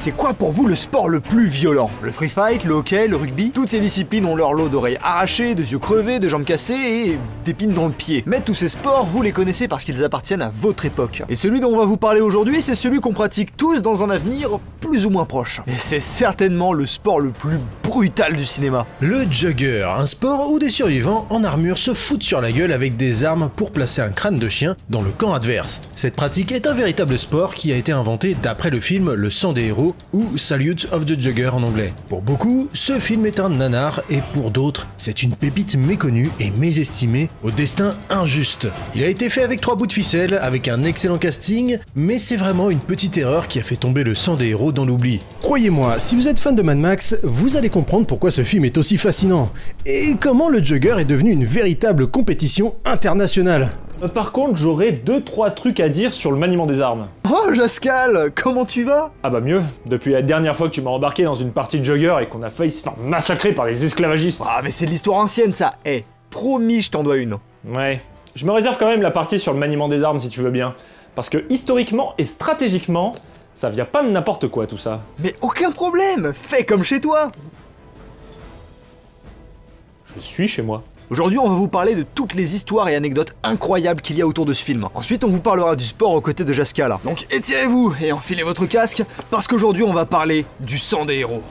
c'est quoi pour vous le sport le plus violent? Le free fight, le hockey, le rugby? Toutes ces disciplines ont leur lot d'oreilles arrachées, de yeux crevés, de jambes cassées et d'épines dans le pied. Mais tous ces sports, vous les connaissez parce qu'ils appartiennent à votre époque. Et celui dont on va vous parler aujourd'hui, c'est celui qu'on pratique tous dans un avenir plus ou moins proche. Et c'est certainement le sport le plus brutal du cinéma. Le jugger, un sport où des survivants en armure se foutent sur la gueule avec des armes pour placer un crâne de chien dans le camp adverse. Cette pratique est un véritable sport qui a été inventé d'après le film Le sang des héros ou Salute of the Jugger en anglais. Pour beaucoup, ce film est un nanar et pour d'autres, c'est une pépite méconnue et mésestimée au destin injuste. Il a été fait avec 3 bouts de ficelle, avec un excellent casting, mais c'est vraiment une petite erreur qui a fait tomber le sang des héros dans l'oubli. Croyez-moi, si vous êtes fan de Mad Max, vous allez comprendre pourquoi ce film est aussi fascinant et comment le jugger est devenu une véritable compétition internationale. Par contre, j'aurais 2-3 trucs à dire sur le maniement des armes. Oh Jascal, comment tu vas? Ah bah mieux, depuis la dernière fois que tu m'as embarqué dans une partie de jugger et qu'on a failli se faire massacrer par des esclavagistes. Ah mais c'est de l'histoire ancienne ça, promis je t'en dois une. Ouais, je me réserve quand même la partie sur le maniement des armes si tu veux bien. Parce que historiquement et stratégiquement, ça vient pas de n'importe quoi tout ça. Mais aucun problème, fais comme chez toi. Je suis chez moi. Aujourd'hui, on va vous parler de toutes les histoires et anecdotes incroyables qu'il y a autour de ce film. Ensuite, on vous parlera du sport aux côtés de Jascal. Donc étirez-vous et enfilez votre casque, parce qu'aujourd'hui, on va parler du sang des héros.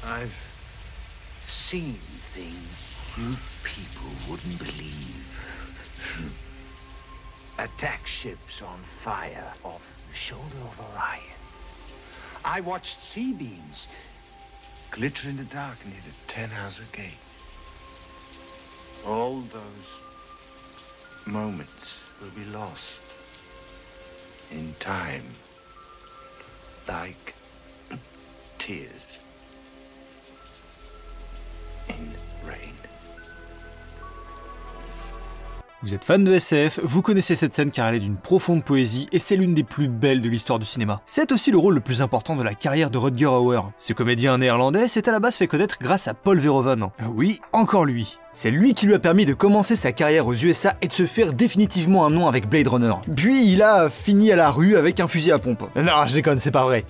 I've seen things you people wouldn't believe. Attack ships on fire off the shoulder of Orion. I watched sea beams glitter in the dark near the 10-house gate. All those moments will be lost in time, like tears in rain. Vous êtes fan de SF, vous connaissez cette scène car elle est d'une profonde poésie et c'est l'une des plus belles de l'histoire du cinéma. C'est aussi le rôle le plus important de la carrière de Rutger Hauer. Ce comédien néerlandais s'est à la base fait connaître grâce à Paul Verhoeven. Oui, encore lui. C'est lui qui lui a permis de commencer sa carrière aux USA et de se faire définitivement un nom avec Blade Runner. Puis il a fini à la rue avec un fusil à pompe. Non, je déconne, c'est pas vrai.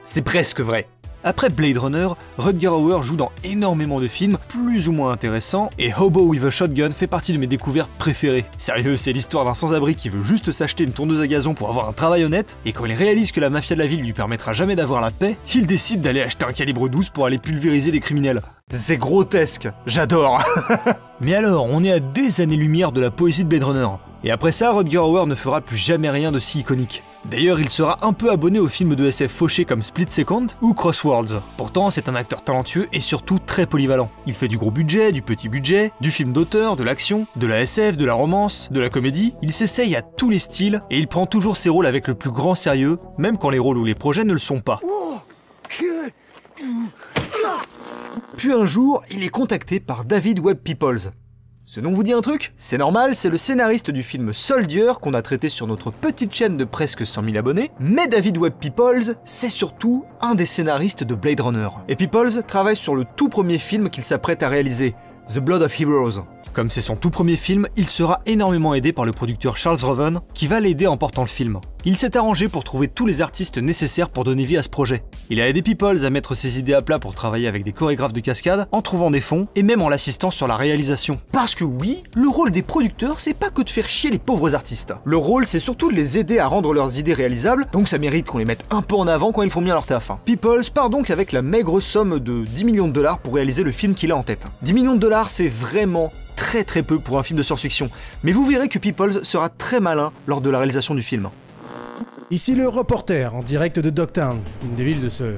C'est presque vrai. Après Blade Runner, Rutger Hauer joue dans énormément de films plus ou moins intéressants et Hobo with a Shotgun fait partie de mes découvertes préférées. Sérieux, c'est l'histoire d'un sans-abri qui veut juste s'acheter une tondeuse à gazon pour avoir un travail honnête et quand il réalise que la mafia de la ville lui permettra jamais d'avoir la paix, il décide d'aller acheter un calibre 12 pour aller pulvériser des criminels. C'est grotesque, j'adore. Mais alors, on est à des années-lumière de la poésie de Blade Runner. Et après ça, Rutger Hauer ne fera plus jamais rien de si iconique. D'ailleurs, il sera un peu abonné aux films de SF fauchés comme Split Second ou Crossworlds. Pourtant, c'est un acteur talentueux et surtout très polyvalent. Il fait du gros budget, du petit budget, du film d'auteur, de l'action, de la SF, de la romance, de la comédie. Il s'essaye à tous les styles et il prend toujours ses rôles avec le plus grand sérieux, même quand les rôles ou les projets ne le sont pas. Puis un jour, il est contacté par David Webb Peoples. Ce nom vous dit un truc? C'est normal, c'est le scénariste du film Soldier qu'on a traité sur notre petite chaîne de presque 100 000 abonnés, mais David Webb Peoples, c'est surtout un des scénaristes de Blade Runner. Et Peoples travaille sur le tout premier film qu'il s'apprête à réaliser, The Blood of Heroes. Comme c'est son tout premier film, il sera énormément aidé par le producteur Charles Roven, qui va l'aider en portant le film. Il s'est arrangé pour trouver tous les artistes nécessaires pour donner vie à ce projet. Il a aidé Peoples à mettre ses idées à plat pour travailler avec des chorégraphes de cascade, en trouvant des fonds, et même en l'assistant sur la réalisation. Parce que oui, le rôle des producteurs, c'est pas que de faire chier les pauvres artistes. Le rôle, c'est surtout de les aider à rendre leurs idées réalisables, donc ça mérite qu'on les mette un peu en avant quand ils font bien leur taf. Peoples part donc avec la maigre somme de 10 millions de dollars pour réaliser le film qu'il a en tête. 10 millions de dollars, c'est vraiment très peu pour un film de science-fiction, mais vous verrez que Peoples sera très malin lors de la réalisation du film. Ici le reporter en direct de Dogtown, une des villes de ce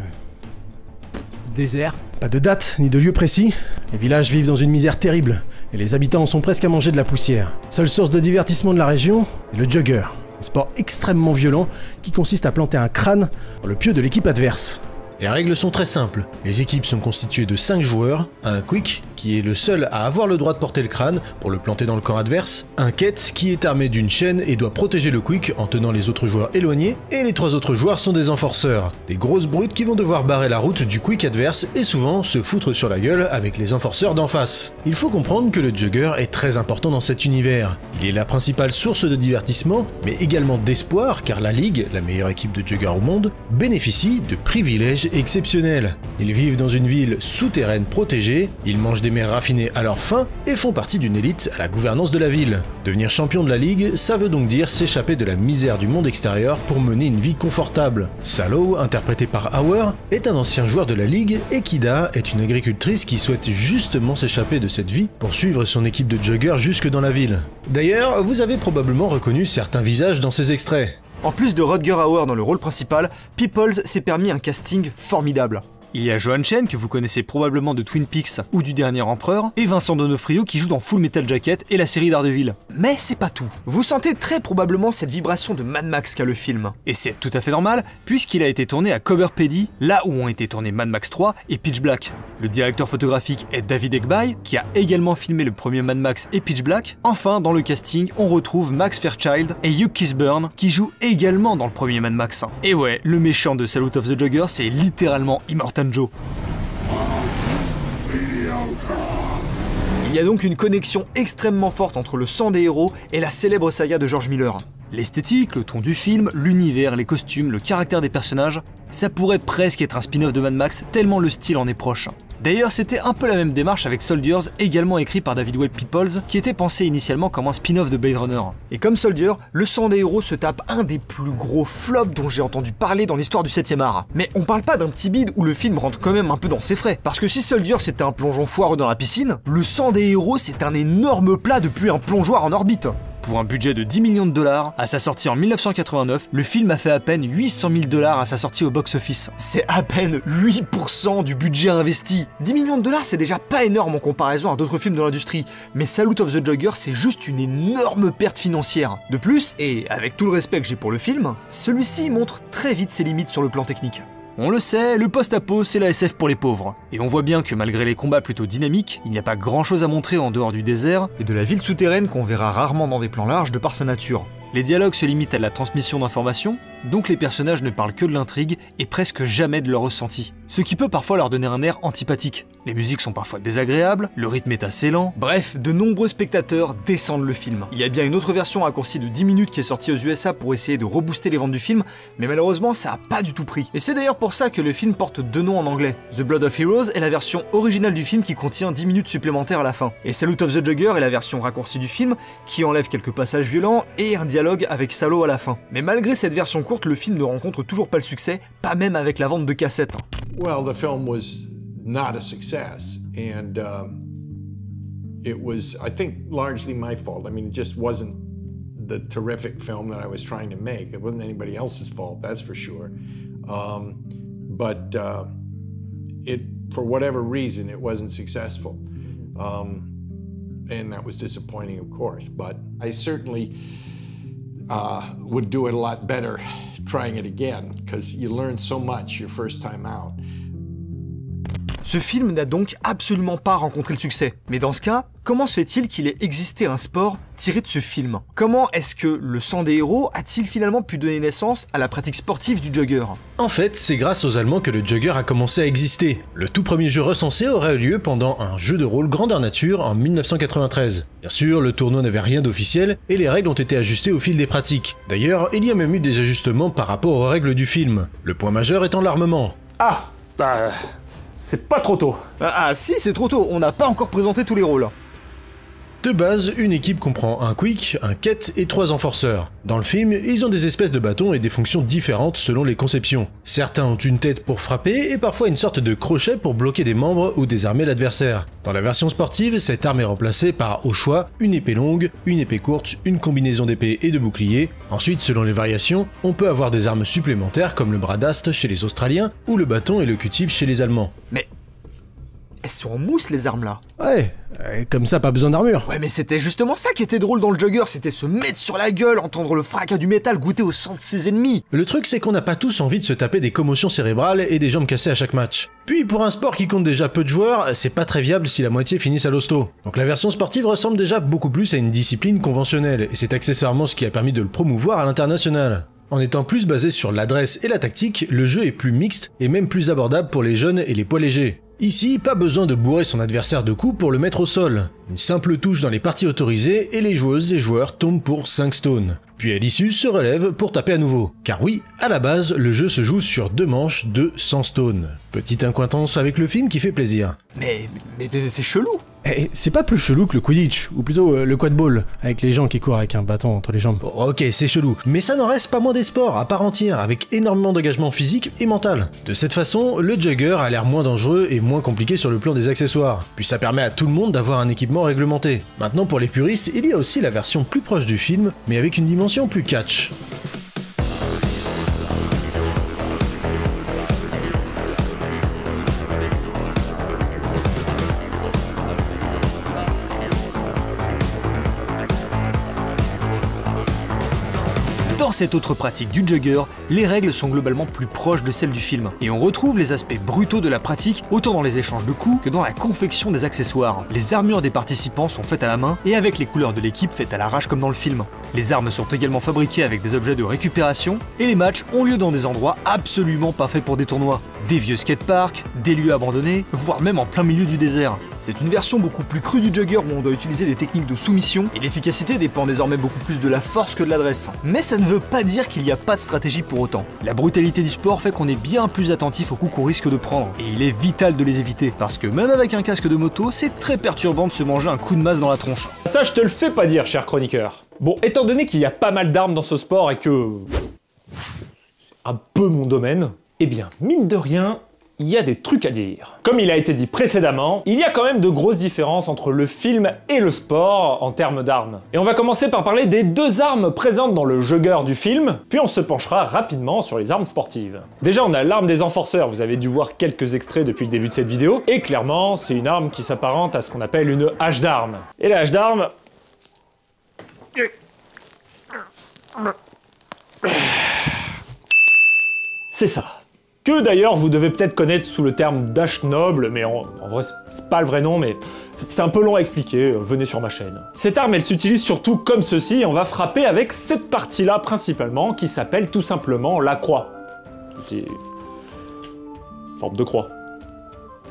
désert. Pas de date ni de lieu précis, les villages vivent dans une misère terrible et les habitants en sont presque à manger de la poussière. Seule source de divertissement de la région est le jugger, un sport extrêmement violent qui consiste à planter un crâne dans le pieu de l'équipe adverse. Les règles sont très simples. Les équipes sont constituées de 5 joueurs, un Quick, qui est le seul à avoir le droit de porter le crâne pour le planter dans le camp adverse, un Ket, qui est armé d'une chaîne et doit protéger le Quick en tenant les autres joueurs éloignés, et les 3 autres joueurs sont des enforceurs, des grosses brutes qui vont devoir barrer la route du Quick adverse et souvent se foutre sur la gueule avec les enforceurs d'en face. Il faut comprendre que le Jugger est très important dans cet univers. Il est la principale source de divertissement, mais également d'espoir car la Ligue, la meilleure équipe de Jugger au monde, bénéficie de privilèges exceptionnels. Ils vivent dans une ville souterraine protégée, ils mangent des mers raffinées à leur faim et font partie d'une élite à la gouvernance de la ville. Devenir champion de la Ligue, ça veut donc dire s'échapper de la misère du monde extérieur pour mener une vie confortable. Salo, interprété par Hauer, est un ancien joueur de la Ligue et Kida est une agricultrice qui souhaite justement s'échapper de cette vie pour suivre son équipe de Jugger jusque dans la ville. D'ailleurs, vous avez probablement reconnu certains visages dans ces extraits. En plus de Rutger Hauer dans le rôle principal, Peoples s'est permis un casting formidable. Il y a Johan Chen, que vous connaissez probablement de Twin Peaks ou du Dernier Empereur, et Vincent D'Onofrio qui joue dans Full Metal Jacket et la série Daredevil. Mais c'est pas tout. Vous sentez très probablement cette vibration de Mad Max qu'a le film. Et c'est tout à fait normal, puisqu'il a été tourné à Coober Pedy, là où ont été tournés Mad Max 3 et Pitch Black. Le directeur photographique est David Ekbai, qui a également filmé le premier Mad Max et Pitch Black. Enfin, dans le casting, on retrouve Max Fairchild et Hugh Kisburn, qui jouent également dans le premier Mad Max. Et ouais, le méchant de Salute of the Jugger, c'est littéralement Immortan Joe. Il y a donc une connexion extrêmement forte entre le sang des héros et la célèbre saga de George Miller. L'esthétique, le ton du film, l'univers, les costumes, le caractère des personnages, ça pourrait presque être un spin-off de Mad Max tellement le style en est proche. D'ailleurs, c'était un peu la même démarche avec Soldiers, également écrit par David Webb Peoples, qui était pensé initialement comme un spin-off de Blade Runner. Et comme Soldier, Le sang des héros se tape un des plus gros flops dont j'ai entendu parler dans l'histoire du 7ème art. Mais on parle pas d'un petit bide où le film rentre quand même un peu dans ses frais. Parce que si Soldier c'était un plongeon foireux dans la piscine, Le sang des héros c'est un énorme plat depuis un plongeoir en orbite. Pour un budget de 10 millions de dollars, à sa sortie en 1989, le film a fait à peine 800 000 $ à sa sortie au box-office. C'est à peine 8% du budget investi. 10 millions de dollars, c'est déjà pas énorme en comparaison à d'autres films de l'industrie, mais Salute of the Jugger, c'est juste une énorme perte financière. De plus, et avec tout le respect que j'ai pour le film, celui-ci montre très vite ses limites sur le plan technique. On le sait, le post-apo c'est la SF pour les pauvres. Et on voit bien que malgré les combats plutôt dynamiques, il n'y a pas grand chose à montrer en dehors du désert et de la ville souterraine qu'on verra rarement dans des plans larges de par sa nature. Les dialogues se limitent à la transmission d'informations, donc les personnages ne parlent que de l'intrigue et presque jamais de leur ressenti, ce qui peut parfois leur donner un air antipathique. Les musiques sont parfois désagréables, le rythme est assez lent, bref, de nombreux spectateurs descendent le film. Il y a bien une autre version raccourcie de 10 minutes qui est sortie aux USA pour essayer de rebooster les ventes du film, mais malheureusement ça a pas du tout pris. Et c'est d'ailleurs pour ça que le film porte deux noms en anglais. The Blood of Heroes est la version originale du film qui contient 10 minutes supplémentaires à la fin, et Salute of the Jugger est la version raccourcie du film qui enlève quelques passages violents et un dialogue avec Salo à la fin. Mais malgré cette version courte, le film ne rencontre toujours pas le succès, pas même avec la vente de cassettes. Well, the film was not a success, and it was, I think, largely my fault. I mean, it just wasn't the terrific film that I was trying to make. It wasn't anybody else's fault, that's for sure. But for whatever reason, it wasn't successful. And that was disappointing, of course. But I certainly would do it a lot better trying it again, because you learn so much your first time out. Ce film n'a donc absolument pas rencontré le succès. Mais dans ce cas, comment se fait-il qu'il ait existé un sport tiré de ce film? Comment est-ce que le sang des héros a-t-il finalement pu donner naissance à la pratique sportive du jugger? En fait, c'est grâce aux Allemands que le jugger a commencé à exister. Le tout premier jeu recensé aurait eu lieu pendant un jeu de rôle grandeur nature en 1993. Bien sûr, le tournoi n'avait rien d'officiel et les règles ont été ajustées au fil des pratiques. D'ailleurs, il y a même eu des ajustements par rapport aux règles du film. Le point majeur étant l'armement. C'est pas trop tôt. Ah si, c'est trop tôt, on n'a pas encore présenté tous les rôles. De base, une équipe comprend un quick, un ket et 3 enforceurs. Dans le film, ils ont des espèces de bâtons et des fonctions différentes selon les conceptions. Certains ont une tête pour frapper et parfois une sorte de crochet pour bloquer des membres ou désarmer l'adversaire. Dans la version sportive, cette arme est remplacée par, au choix, une épée longue, une épée courte, une combinaison d'épée et de bouclier. Ensuite, selon les variations, on peut avoir des armes supplémentaires comme le bras d'ast chez les Australiens ou le bâton et le Q-tip chez les Allemands. Mais elles sont en mousse les armes là. Ouais, comme ça pas besoin d'armure. Ouais mais c'était justement ça qui était drôle dans le Jugger, c'était se mettre sur la gueule, entendre le fracas du métal, goûter au sang de ses ennemis. Le truc c'est qu'on n'a pas tous envie de se taper des commotions cérébrales et des jambes cassées à chaque match. Puis pour un sport qui compte déjà peu de joueurs, c'est pas très viable si la moitié finissent à l'hosto. Donc la version sportive ressemble déjà beaucoup plus à une discipline conventionnelle, et c'est accessoirement ce qui a permis de le promouvoir à l'international. En étant plus basé sur l'adresse et la tactique, le jeu est plus mixte et même plus abordable pour les jeunes et les poids légers. Ici, pas besoin de bourrer son adversaire de coups pour le mettre au sol. Une simple touche dans les parties autorisées et les joueuses et joueurs tombent pour 5 stones. Puis à l'issue se relève pour taper à nouveau. Car oui, à la base, le jeu se joue sur 2 manches de 100 stones. Petite incointance avec le film qui fait plaisir. Mais c'est chelou. Eh, c'est pas plus chelou que le Quidditch, ou plutôt le quadball, avec les gens qui courent avec un bâton entre les jambes. Bon, ok, c'est chelou, mais ça n'en reste pas moins des sports à part entière, avec énormément d'engagement physique et mental. De cette façon, le Jugger a l'air moins dangereux et moins compliqué sur le plan des accessoires, puis ça permet à tout le monde d'avoir un équipement réglementé. Maintenant pour les puristes, il y a aussi la version plus proche du film, mais avec une dimension plus catch. Dans cette autre pratique du Jugger, les règles sont globalement plus proches de celles du film, et on retrouve les aspects brutaux de la pratique autant dans les échanges de coups que dans la confection des accessoires. Les armures des participants sont faites à la main et avec les couleurs de l'équipe faites à l'arrache comme dans le film. Les armes sont également fabriquées avec des objets de récupération, et les matchs ont lieu dans des endroits absolument pas faits pour des tournois. Des vieux skateparks, des lieux abandonnés, voire même en plein milieu du désert. C'est une version beaucoup plus crue du Jugger où on doit utiliser des techniques de soumission, et l'efficacité dépend désormais beaucoup plus de la force que de l'adresse. Mais ça ne veut pas dire qu'il n'y a pas de stratégie pour autant. La brutalité du sport fait qu'on est bien plus attentif aux coups qu'on risque de prendre, et il est vital de les éviter, parce que même avec un casque de moto, c'est très perturbant de se manger un coup de masse dans la tronche. Ça, je te le fais pas dire, cher chroniqueur. Bon, étant donné qu'il y a pas mal d'armes dans ce sport et que... un peu mon domaine, eh bien, mine de rien, il y a des trucs à dire. Comme il a été dit précédemment, il y a quand même de grosses différences entre le film et le sport en termes d'armes. Et on va commencer par parler des 2 armes présentes dans le Jugger du film, puis on se penchera rapidement sur les armes sportives. Déjà, on a l'arme des enforceurs, vous avez dû voir quelques extraits depuis le début de cette vidéo, et clairement, c'est une arme qui s'apparente à ce qu'on appelle une hache d'arme. Et la hache d'arme... c'est ça. Que d'ailleurs vous devez peut-être connaître sous le terme d'hache noble, mais en vrai c'est pas le vrai nom, mais c'est un peu long à expliquer, venez sur ma chaîne. Cette arme elle s'utilise surtout comme ceci, et on va frapper avec cette partie-là principalement, qui s'appelle tout simplement la croix. C'est... forme de croix.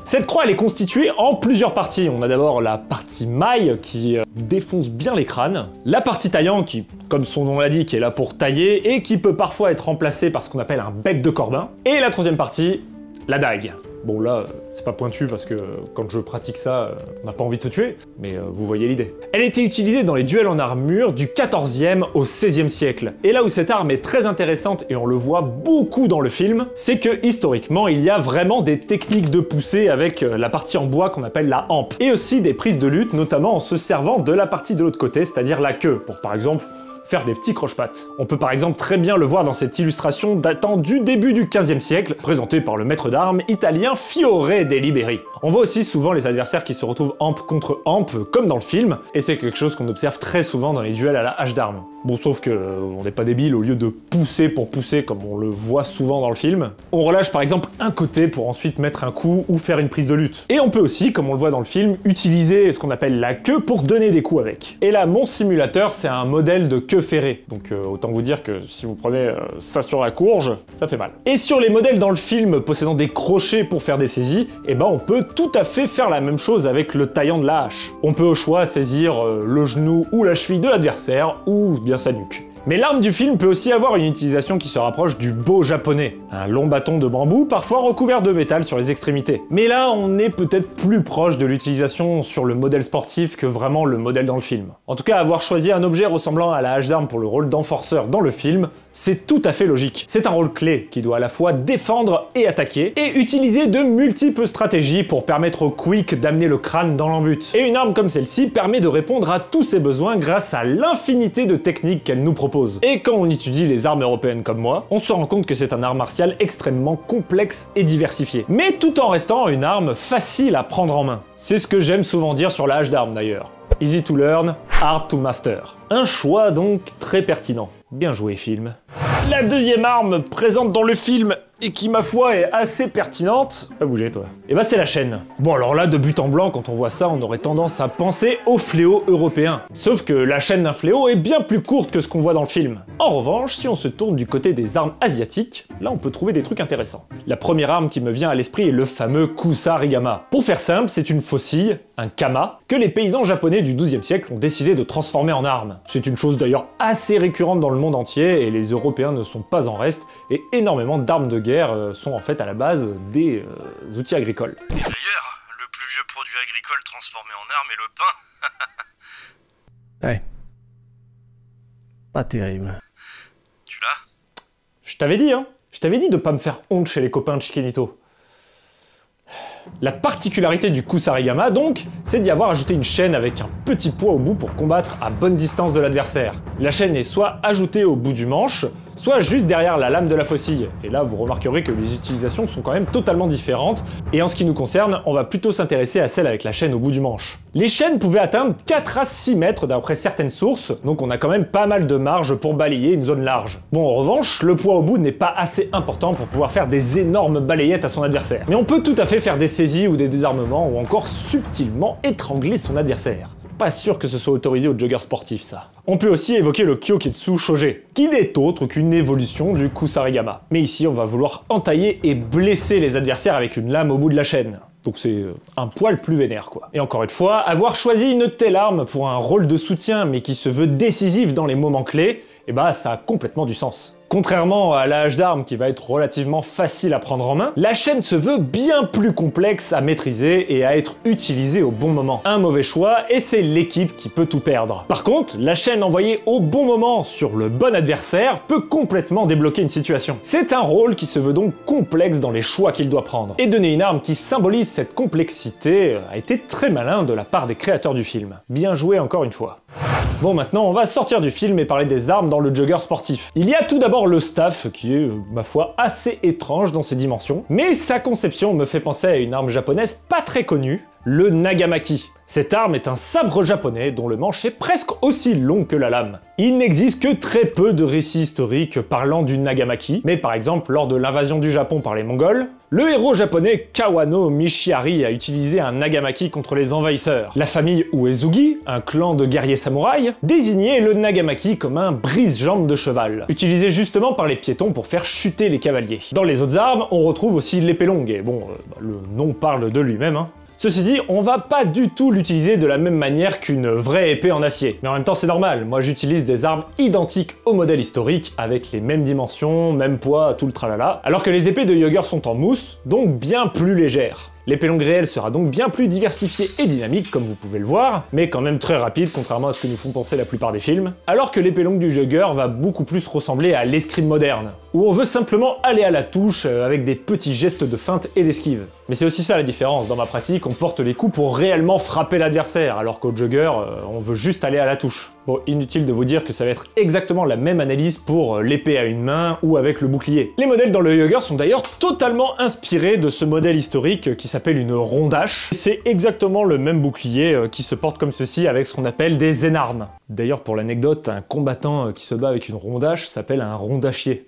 Cette croix elle est constituée en plusieurs parties. On a d'abord la partie maille qui défonce bien les crânes, la partie taillant qui, comme son nom l'indique, est là pour tailler et qui peut parfois être remplacée par ce qu'on appelle un bec de corbin, et la troisième partie, la dague. Bon là, c'est pas pointu parce que quand je pratique ça, on n'a pas envie de se tuer, mais vous voyez l'idée. Elle était utilisée dans les duels en armure du 14e au 16e siècle. Et là où cette arme est très intéressante, et on le voit beaucoup dans le film, c'est que historiquement, il y a vraiment des techniques de poussée avec la partie en bois qu'on appelle la hampe. Et aussi des prises de lutte, notamment en se servant de la partie de l'autre côté, c'est-à-dire la queue, pour par exemple faire des petits croche-pattes. On peut par exemple très bien le voir dans cette illustration datant du début du 15e siècle, présentée par le maître d'armes italien Fiore dei Liberi. On voit aussi souvent les adversaires qui se retrouvent hampe contre hampe, comme dans le film, et c'est quelque chose qu'on observe très souvent dans les duels à la hache d'armes. Bon, sauf que on n'est pas débile, au lieu de pousser pour pousser comme on le voit souvent dans le film, on relâche par exemple un côté pour ensuite mettre un coup ou faire une prise de lutte. Et on peut aussi, comme on le voit dans le film, utiliser ce qu'on appelle la queue pour donner des coups avec. Et là, mon simulateur, c'est un modèle de queue ferrée. Donc autant vous dire que si vous prenez ça sur la courge, ça fait mal. Et sur les modèles dans le film possédant des crochets pour faire des saisies, eh ben on peut tout à fait faire la même chose avec le taillant de la hache. On peut au choix saisir le genou ou la cheville de l'adversaire, ou bien sa nuque. Mais l'arme du film peut aussi avoir une utilisation qui se rapproche du bo japonais, un long bâton de bambou parfois recouvert de métal sur les extrémités. Mais là, on est peut-être plus proche de l'utilisation sur le modèle sportif que vraiment le modèle dans le film. En tout cas, avoir choisi un objet ressemblant à la hache d'arme pour le rôle d'enforceur dans le film, C'est tout à fait logique. C'est un rôle clé qui doit à la fois défendre et attaquer, et utiliser de multiples stratégies pour permettre au Quick d'amener le crâne dans l'embut. Et une arme comme celle-ci permet de répondre à tous ses besoins grâce à l'infinité de techniques qu'elle nous propose. Et quand on étudie les armes européennes comme moi, on se rend compte que c'est un art martial extrêmement complexe et diversifié, mais tout en restant une arme facile à prendre en main. C'est ce que j'aime souvent dire sur la hache d'armes d'ailleurs. Easy to learn, hard to master. Un choix donc très pertinent. Bien joué, film. La deuxième arme présente dans le film et qui, ma foi, est assez pertinente... Pas bouger, toi. Et bah c'est la chaîne. Bon alors là, de but en blanc, quand on voit ça, on aurait tendance à penser au fléau européen. Sauf que la chaîne d'un fléau est bien plus courte que ce qu'on voit dans le film. En revanche, si on se tourne du côté des armes asiatiques, là on peut trouver des trucs intéressants. La première arme qui me vient à l'esprit est le fameux kusarigama. Pour faire simple, c'est une faucille, un kama, que les paysans japonais du XIIe siècle ont décidé de transformer en arme. C'est une chose d'ailleurs assez récurrente dans le monde entier, et les Européens ne sont pas en reste, et énormément d'armes de guerre sont en fait à la base des outils agricoles. Et d'ailleurs, le plus vieux produit agricole transformé en arme est le pain. Ouais. Pas terrible. Tu l'as? Je t'avais dit, hein. Je t'avais dit de pas me faire honte chez les copains de Chikenito. La particularité du kusarigama, donc, c'est d'y avoir ajouté une chaîne avec un petit poids au bout pour combattre à bonne distance de l'adversaire. La chaîne est soit ajoutée au bout du manche, soit juste derrière la lame de la faucille. Et là, vous remarquerez que les utilisations sont quand même totalement différentes, et en ce qui nous concerne, on va plutôt s'intéresser à celle avec la chaîne au bout du manche. Les chaînes pouvaient atteindre 4 à 6 mètres d'après certaines sources, donc on a quand même pas mal de marge pour balayer une zone large. Bon, en revanche, le poids au bout n'est pas assez important pour pouvoir faire des énormes balayettes à son adversaire. Mais on peut tout à fait faire des saisies ou des désarmements, ou encore subtilement étrangler son adversaire. Pas sûr que ce soit autorisé aux joggers sportifs, ça. On peut aussi évoquer le Kyoketsu Shoge, qui n'est autre qu'une évolution du kusarigama. Mais ici, on va vouloir entailler et blesser les adversaires avec une lame au bout de la chaîne. Donc c'est un poil plus vénère, quoi. Et encore une fois, avoir choisi une telle arme pour un rôle de soutien, mais qui se veut décisif dans les moments clés, eh bah ça a complètement du sens. Contrairement à la hache d'armes qui va être relativement facile à prendre en main, la chaîne se veut bien plus complexe à maîtriser et à être utilisée au bon moment. Un mauvais choix et c'est l'équipe qui peut tout perdre. Par contre, la chaîne envoyée au bon moment sur le bon adversaire peut complètement débloquer une situation. C'est un rôle qui se veut donc complexe dans les choix qu'il doit prendre. Et donner une arme qui symbolise cette complexité a été très malin de la part des créateurs du film. Bien joué encore une fois. Bon, maintenant on va sortir du film et parler des armes dans le jogger sportif. Il y a tout d'abord le staff, qui est, ma foi, assez étrange dans ses dimensions, mais sa conception me fait penser à une arme japonaise pas très connue, le nagamaki. Cette arme est un sabre japonais dont le manche est presque aussi long que la lame. Il n'existe que très peu de récits historiques parlant du nagamaki, mais par exemple lors de l'invasion du Japon par les Mongols, le héros japonais Kawano Mishiari a utilisé un nagamaki contre les envahisseurs. La famille Uesugi, un clan de guerriers samouraïs, désignait le nagamaki comme un brise-jambe de cheval, utilisé justement par les piétons pour faire chuter les cavaliers. Dans les autres armes, on retrouve aussi l'épée longue, et bon, le nom parle de lui-même, hein. Ceci dit, on va pas du tout l'utiliser de la même manière qu'une vraie épée en acier. Mais en même temps, c'est normal, moi j'utilise des armes identiques au modèle historique, avec les mêmes dimensions, même poids, tout le tralala, alors que les épées de Yogger sont en mousse, donc bien plus légères. L'épée longue réelle sera donc bien plus diversifiée et dynamique, comme vous pouvez le voir, mais quand même très rapide, contrairement à ce que nous font penser la plupart des films, alors que l'épée longue du Jugger va beaucoup plus ressembler à l'escrime moderne, où on veut simplement aller à la touche avec des petits gestes de feinte et d'esquive. Mais c'est aussi ça la différence, dans ma pratique, on porte les coups pour réellement frapper l'adversaire, alors qu'au Jugger, on veut juste aller à la touche. Bon, inutile de vous dire que ça va être exactement la même analyse pour l'épée à une main ou avec le bouclier. Les modèles dans le Jugger sont d'ailleurs totalement inspirés de ce modèle historique qui s'appelle une rondache. C'est exactement le même bouclier qui se porte comme ceci avec ce qu'on appelle des énarmes. D'ailleurs, pour l'anecdote, un combattant qui se bat avec une rondache s'appelle un rondachier.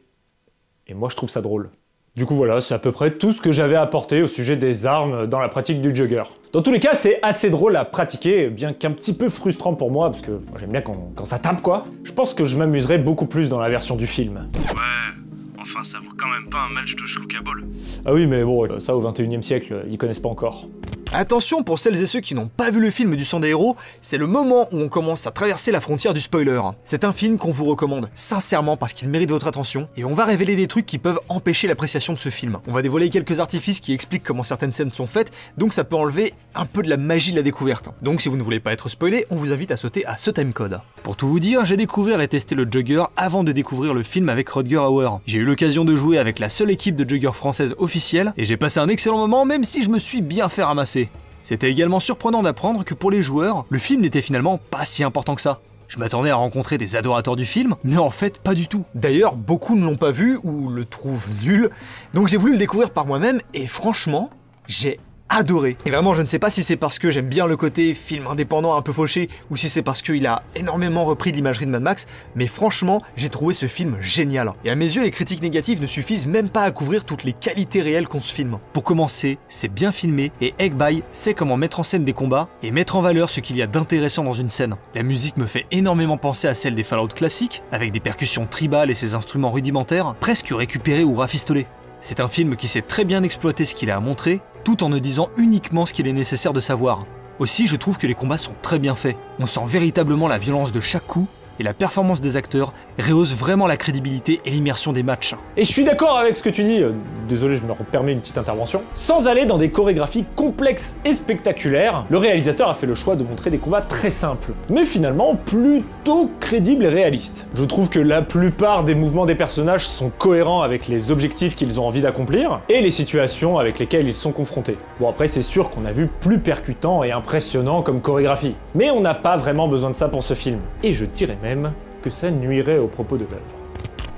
Et moi, je trouve ça drôle. Du coup voilà, c'est à peu près tout ce que j'avais à apporter au sujet des armes dans la pratique du Jugger. Dans tous les cas, c'est assez drôle à pratiquer, bien qu'un petit peu frustrant pour moi, parce que moi, j'aime bien quand ça tape quoi. Je pense que je m'amuserais beaucoup plus dans la version du film. Ouais, enfin ça vaut quand même pas un match de Shloukaball. Ah oui, mais bon, ça au 21e siècle, ils connaissent pas encore. Attention pour celles et ceux qui n'ont pas vu le film du sang des héros, c'est le moment où on commence à traverser la frontière du spoiler. C'est un film qu'on vous recommande sincèrement parce qu'il mérite votre attention, et on va révéler des trucs qui peuvent empêcher l'appréciation de ce film. On va dévoiler quelques artifices qui expliquent comment certaines scènes sont faites, donc ça peut enlever un peu de la magie de la découverte. Donc si vous ne voulez pas être spoilé, on vous invite à sauter à ce timecode. Pour tout vous dire, j'ai découvert et testé le Jugger avant de découvrir le film avec Rutger Hauer. J'ai eu l'occasion de jouer avec la seule équipe de Jugger française officielle, et j'ai passé un excellent moment même si je me suis bien fait ramasser. C'était également surprenant d'apprendre que pour les joueurs, le film n'était finalement pas si important que ça. Je m'attendais à rencontrer des adorateurs du film, mais en fait pas du tout. D'ailleurs, beaucoup ne l'ont pas vu ou le trouvent nul, donc j'ai voulu le découvrir par moi-même et franchement, j'ai adoré. Et vraiment, je ne sais pas si c'est parce que j'aime bien le côté film indépendant un peu fauché ou si c'est parce qu'il a énormément repris de l'imagerie de Mad Max, mais franchement, j'ai trouvé ce film génial. Et à mes yeux, les critiques négatives ne suffisent même pas à couvrir toutes les qualités réelles qu'ont ce film. Pour commencer, c'est bien filmé et Egg-Bye sait comment mettre en scène des combats et mettre en valeur ce qu'il y a d'intéressant dans une scène. La musique me fait énormément penser à celle des Fallout classiques, avec des percussions tribales et ses instruments rudimentaires, presque récupérés ou rafistolés. C'est un film qui sait très bien exploiter ce qu'il a à montrer, tout en ne disant uniquement ce qu'il est nécessaire de savoir. Aussi, je trouve que les combats sont très bien faits. On sent véritablement la violence de chaque coup, et la performance des acteurs rehausse vraiment la crédibilité et l'immersion des matchs. Et je suis d'accord avec ce que tu dis, désolé je me permets une petite intervention. Sans aller dans des chorégraphies complexes et spectaculaires, le réalisateur a fait le choix de montrer des combats très simples, mais finalement plutôt crédibles et réalistes. Je trouve que la plupart des mouvements des personnages sont cohérents avec les objectifs qu'ils ont envie d'accomplir, et les situations avec lesquelles ils sont confrontés. Bon après c'est sûr qu'on a vu plus percutant et impressionnant comme chorégraphie, mais on n'a pas vraiment besoin de ça pour ce film. Et je dirais même que ça nuirait au propos de l'œuvre.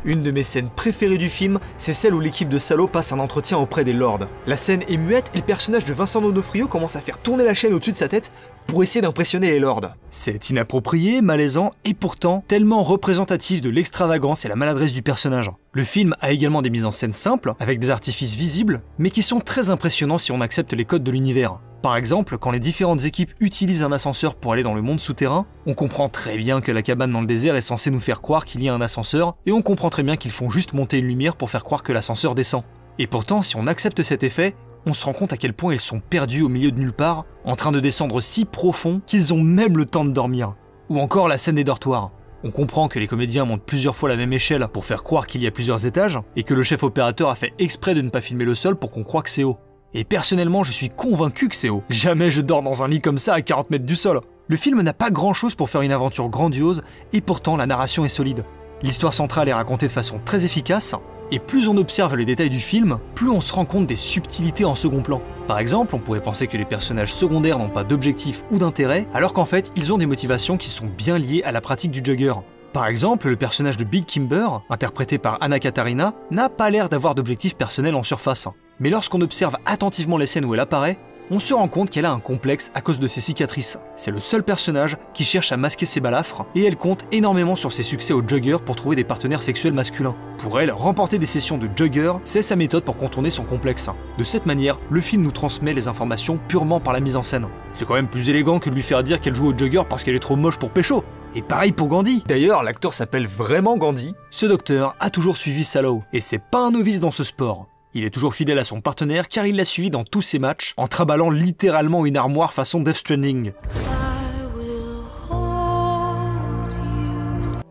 Une de mes scènes préférées du film, c'est celle où l'équipe de salauds passe un entretien auprès des lords. La scène est muette et le personnage de Vincent D'Onofrio commence à faire tourner la chaîne au-dessus de sa tête pour essayer d'impressionner les lords. C'est inapproprié, malaisant et pourtant tellement représentatif de l'extravagance et la maladresse du personnage. Le film a également des mises en scène simples, avec des artifices visibles, mais qui sont très impressionnants si on accepte les codes de l'univers. Par exemple, quand les différentes équipes utilisent un ascenseur pour aller dans le monde souterrain, on comprend très bien que la cabane dans le désert est censée nous faire croire qu'il y a un ascenseur, et on comprend très bien qu'ils font juste monter une lumière pour faire croire que l'ascenseur descend. Et pourtant, si on accepte cet effet, on se rend compte à quel point ils sont perdus au milieu de nulle part, en train de descendre si profond qu'ils ont même le temps de dormir. Ou encore la scène des dortoirs. On comprend que les comédiens montent plusieurs fois la même échelle pour faire croire qu'il y a plusieurs étages, et que le chef opérateur a fait exprès de ne pas filmer le sol pour qu'on croie que c'est haut. Et personnellement, je suis convaincu que c'est haut. Jamais je dors dans un lit comme ça à 40 mètres du sol. Le film n'a pas grand chose pour faire une aventure grandiose, et pourtant la narration est solide. L'histoire centrale est racontée de façon très efficace, et plus on observe les détails du film, plus on se rend compte des subtilités en second plan. Par exemple, on pourrait penser que les personnages secondaires n'ont pas d'objectif ou d'intérêt, alors qu'en fait, ils ont des motivations qui sont bien liées à la pratique du Jugger. Par exemple, le personnage de Big Kimber, interprété par Anna Katarina, n'a pas l'air d'avoir d'objectif personnel en surface. Mais lorsqu'on observe attentivement les scènes où elle apparaît, on se rend compte qu'elle a un complexe à cause de ses cicatrices. C'est le seul personnage qui cherche à masquer ses balafres, et elle compte énormément sur ses succès au Jugger pour trouver des partenaires sexuels masculins. Pour elle, remporter des sessions de Jugger, c'est sa méthode pour contourner son complexe. De cette manière, le film nous transmet les informations purement par la mise en scène. C'est quand même plus élégant que de lui faire dire qu'elle joue au Jugger parce qu'elle est trop moche pour pécho. Et pareil pour Gandhi. D'ailleurs, l'acteur s'appelle vraiment Gandhi. Ce docteur a toujours suivi Sallow, et c'est pas un novice dans ce sport. Il est toujours fidèle à son partenaire car il l'a suivi dans tous ses matchs, en traballant littéralement une armoire façon Death Stranding.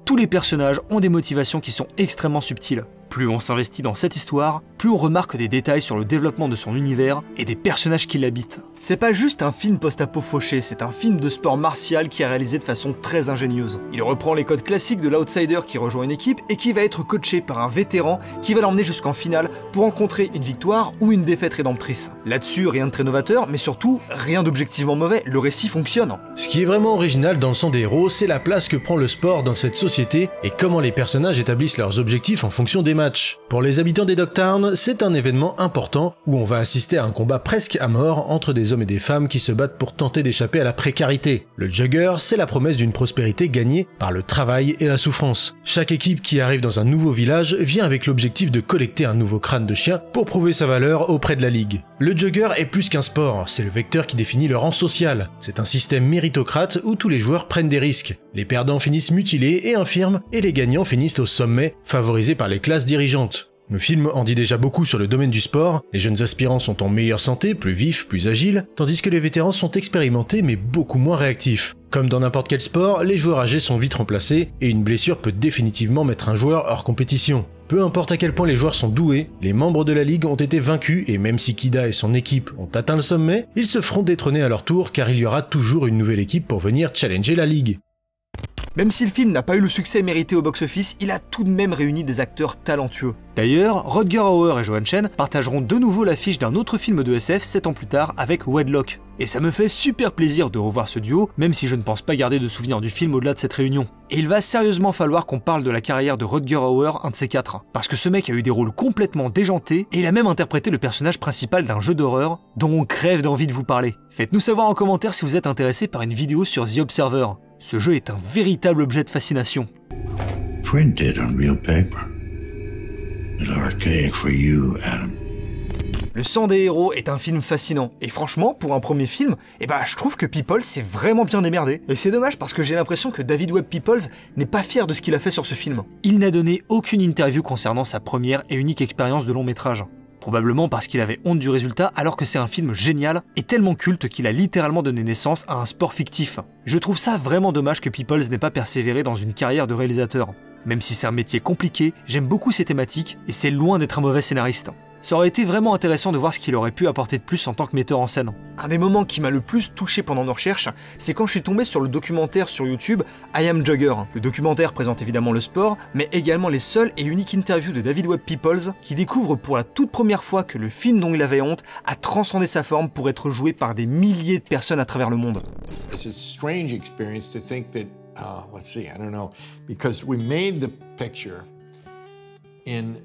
Tous les personnages ont des motivations qui sont extrêmement subtiles. Plus on s'investit dans cette histoire, plus on remarque des détails sur le développement de son univers et des personnages qui l'habitent. C'est pas juste un film post-apo fauché, c'est un film de sport martial qui est réalisé de façon très ingénieuse. Il reprend les codes classiques de l'outsider qui rejoint une équipe et qui va être coaché par un vétéran qui va l'emmener jusqu'en finale pour rencontrer une victoire ou une défaite rédemptrice. Là-dessus, rien de très novateur, mais surtout, rien d'objectivement mauvais, le récit fonctionne. Ce qui est vraiment original dans le sang des héros, c'est la place que prend le sport dans cette société et comment les personnages établissent leurs objectifs en fonction des matchs. Pour les habitants des Dogtown, c'est un événement important où on va assister à un combat presque à mort entre des hommes et des femmes qui se battent pour tenter d'échapper à la précarité. Le Jugger, c'est la promesse d'une prospérité gagnée par le travail et la souffrance. Chaque équipe qui arrive dans un nouveau village vient avec l'objectif de collecter un nouveau crâne de chien pour prouver sa valeur auprès de la ligue. Le Jugger est plus qu'un sport, c'est le vecteur qui définit le rang social. C'est un système méritocrate où tous les joueurs prennent des risques. Les perdants finissent mutilés et infirmes, et les gagnants finissent au sommet, favorisés par les classes dirigeantes. Le film en dit déjà beaucoup sur le domaine du sport, les jeunes aspirants sont en meilleure santé, plus vifs, plus agiles, tandis que les vétérans sont expérimentés mais beaucoup moins réactifs. Comme dans n'importe quel sport, les joueurs âgés sont vite remplacés et une blessure peut définitivement mettre un joueur hors compétition. Peu importe à quel point les joueurs sont doués, les membres de la ligue ont été vaincus et même si Kida et son équipe ont atteint le sommet, ils se feront détrôner à leur tour car il y aura toujours une nouvelle équipe pour venir challenger la ligue. Même si le film n'a pas eu le succès mérité au box-office, il a tout de même réuni des acteurs talentueux. D'ailleurs, Rutger Hauer et Johan Chen partageront de nouveau l'affiche d'un autre film de SF 7 ans plus tard avec Wedlock. Et ça me fait super plaisir de revoir ce duo, même si je ne pense pas garder de souvenirs du film au-delà de cette réunion. Et il va sérieusement falloir qu'on parle de la carrière de Rutger Hauer, un de ces quatre. Parce que ce mec a eu des rôles complètement déjantés, et il a même interprété le personnage principal d'un jeu d'horreur, dont on crève d'envie de vous parler. Faites-nous savoir en commentaire si vous êtes intéressé par une vidéo sur The Observer. Ce jeu est un véritable objet de fascination. Printed on real paper. It's archaic for you, Adam. Le sang des héros est un film fascinant, et franchement, pour un premier film, je trouve que Peoples s'est vraiment bien démerdé. Et c'est dommage parce que j'ai l'impression que David Webb Peoples n'est pas fier de ce qu'il a fait sur ce film. Il n'a donné aucune interview concernant sa première et unique expérience de long métrage. Probablement parce qu'il avait honte du résultat alors que c'est un film génial et tellement culte qu'il a littéralement donné naissance à un sport fictif. Je trouve ça vraiment dommage que Peoples n'ait pas persévéré dans une carrière de réalisateur. Même si c'est un métier compliqué, j'aime beaucoup ces thématiques et c'est loin d'être un mauvais scénariste. Ça aurait été vraiment intéressant de voir ce qu'il aurait pu apporter de plus en tant que metteur en scène. Un des moments qui m'a le plus touché pendant nos recherches, c'est quand je suis tombé sur le documentaire sur YouTube I Am Jugger. Le documentaire présente évidemment le sport, mais également les seules et uniques interviews de David Webb Peoples, qui découvre pour la toute première fois que le film dont il avait honte a transcendé sa forme pour être joué par des milliers de personnes à travers le monde. It's a strange experience to think that, let's see, I don't know, because we made the picture in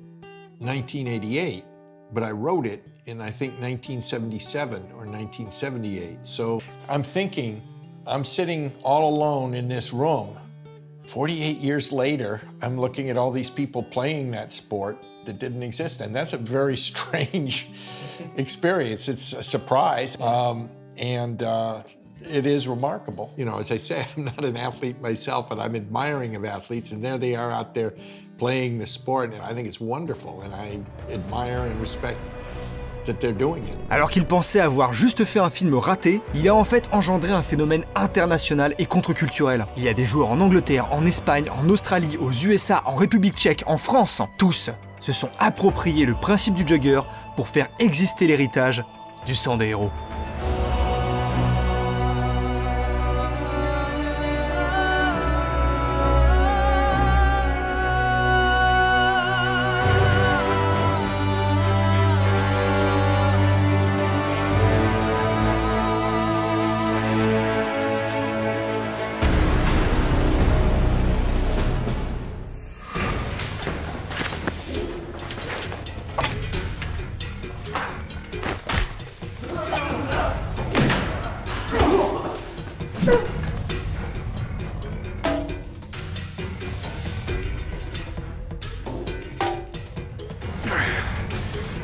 1988. But I wrote it in, I think, 1977 or 1978. So I'm thinking, I'm sitting all alone in this room. 48 years later, I'm looking at all these people playing that sport that didn't exist. And that's a very strange experience. It's a surprise. It is remarkable. You know, as I say, I'm not an athlete myself, and I'm admiring of athletes, and there they are out there playing the sport, and I think it's wonderful, and I admire and respect that they're doing it. Alors qu'il pensait avoir juste fait un film raté, il a en fait engendré un phénomène international et contre-culturel. Il y a des joueurs en Angleterre, en Espagne, en Australie, aux USA, en République tchèque, en France, tous se sont appropriés le principe du jugger pour faire exister l'héritage du sang des héros.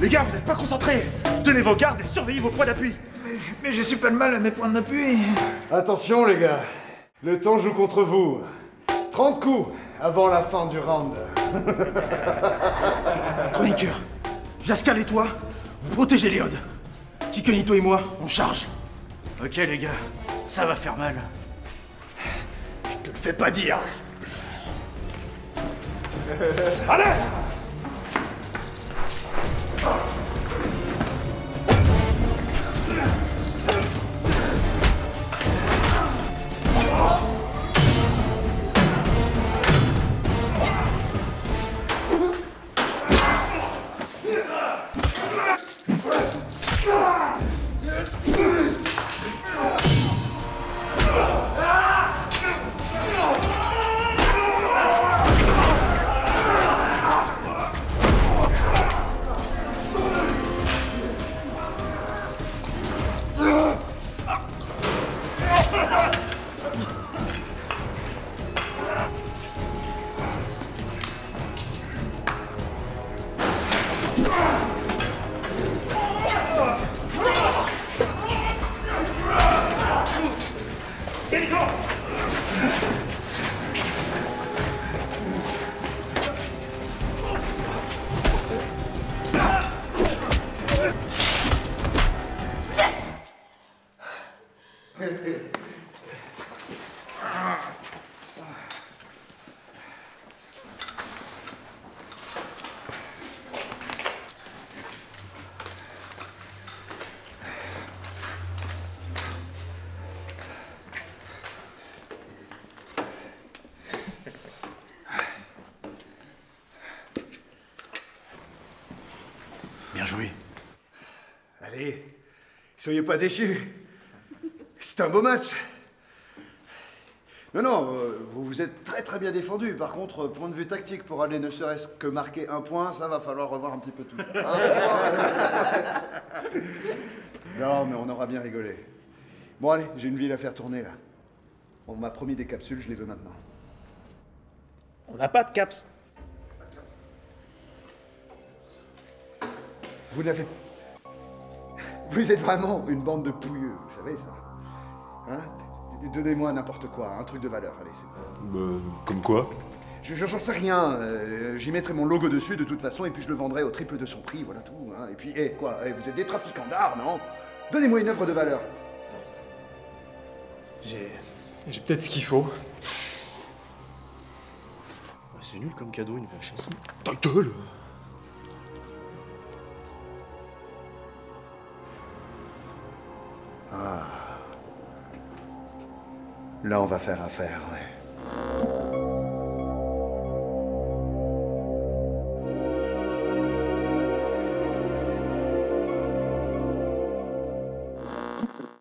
Les gars, vous êtes pas concentrés. Tenez vos gardes et surveillez vos points d'appui. Mais je suis pas le mal à mes points d'appui. Attention les gars, le temps joue contre vous. 30 coups avant la fin du round. Chroniqueur, Jascal et toi, vous protégez Léod. Tikenito et moi, on charge. Ok les gars, ça va faire mal. Je te le fais pas dire. Allez! Bien joué. Allez, soyez pas déçus. C'est un beau match. Non, vous vous êtes très bien défendu. Par contre, point de vue tactique, pour aller ne serait-ce que marquer un point, ça va falloir revoir un petit peu tout ça. Non, mais on aura bien rigolé. Bon, allez, j'ai une ville à faire tourner, là. On m'a promis des capsules, je les veux maintenant. On n'a pas de caps. Vous l'avez... Vous êtes vraiment une bande de pouilleux, vous savez ça. Hein? Donnez-moi n'importe quoi, un truc de valeur, allez, c'est... Comme quoi? J'en sais rien, j'y mettrai mon logo dessus de toute façon, et puis je le vendrai au triple de son prix, voilà tout. Hein. Et puis, vous êtes des trafiquants d'art, non? Donnez-moi une œuvre de valeur. J'ai peut-être ce qu'il faut. C'est nul comme cadeau, une VHS. Ta gueule! Ah. Là, on va faire affaire, ouais.